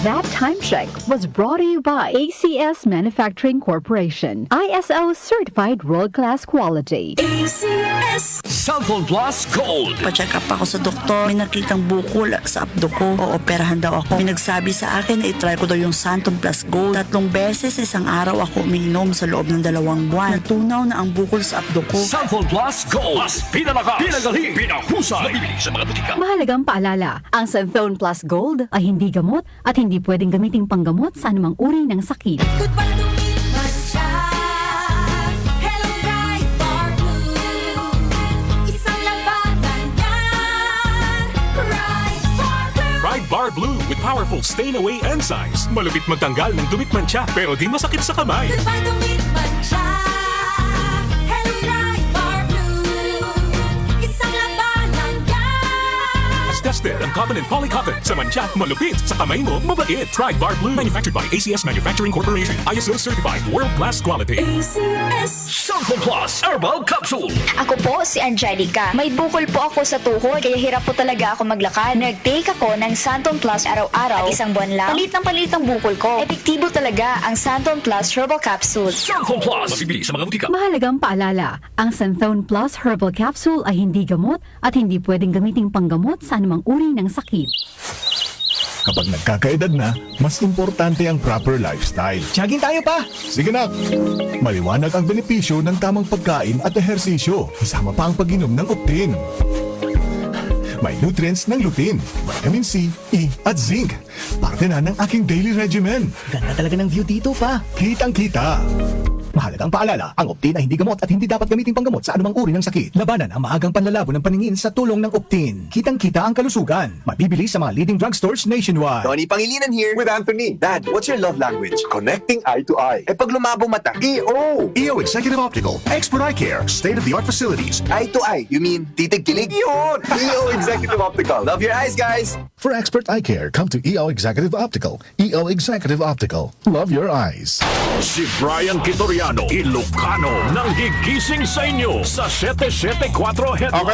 That time check was brought to you by ACS Manufacturing Corporation. ISO certified world-class quality. ACS Cellphone Plus Gold. Pa-check up ako sa doktor. May nakitang bukol sa abdo ko. Ooperahan daw ako. May nagsabi sa akin na itry ko daw yung Santon Plus Gold. 3 beses isang araw ako umiinom sa loob ng 2 buwan. Natunaw na ang bukol sa abdo ko. Cellphone Plus Gold. Mas pinalakas, pinagaling, pinahusay. Mabibili sa mga butika. Mahalagang paalala, ang Santhone Plus Gold ay hindi gamot at hindi pwedeng gamiting panggamot sa anumang uri ng sakit. Goodbye lumipas siya. Hello Bright Bar Blue. Isang labanan yan. Bright Bar Blue. Pride Bar Blue with powerful stain-away enzymes. Malupit magtanggal ng dumitmantsa pero di masakit sa kamay. Goodbye lumipas siya. Hello Bright Bar Blue. Isang labanan yan. As tested ang cotton and polycotton. Sa mantsa, malupit. Sa kamay mo, mabait. Pride Bar Blue. Manufactured by ACS Manufacturing Corporation. ISO certified world-class quality. ACS Cellphone Plus Herbal Capsule. Ako po si Angelica. May bukol po ako sa tuhod kaya hirap po talaga ako maglakad. Nag-take ako ng Santon Plus araw-araw at isang buwan lang. Palit ng bukol ko. Epektibo talaga ang Santon Plus Herbal Capsule. Cellphone Plus. Mabibili sa mga butika. Mahalagang paalala, ang Santhone Plus Herbal Capsule ay hindi gamot at hindi pwedeng gamiting panggamot sa anumang uri ng sakit. Kapag nagkakaedad na, mas importante ang proper lifestyle. Jogging tayo pa! Sige na! Maliwanag ang benepisyo ng tamang pagkain at ehersisyo. Kasama pa ang pag-inom ng Optin. May nutrients ng lutein, vitamin C, E at zinc. Parte na ng aking daily regimen. Ganda talaga ng view dito pa. Kitang-kita. Mahalagang paalala, ang Optin ay hindi gamot at hindi dapat gamitin panggamot sa anumang uri ng sakit. Labanan ang maagang panlalabo ng paningin sa tulong ng Optin. Kitang-kita ang kalusugan. Mabibili sa mga leading drugstores nationwide. Tony Pangilinan here with Anthony. Dad, what's your love language? Connecting eye to eye. Eh pag lumabo mata, EO! EO Executive Optical, expert eye care, state-of-the-art facilities. Eye to eye, you mean titig-kilig? Yun! EO Executive Optical. Love your eyes, guys! For expert eye care, come to EO Executive Optical. EO Executive Optical. Love your eyes. Si Brian Kitoriano, Ilocano, nang gigising sa inyo sa 774 Headline.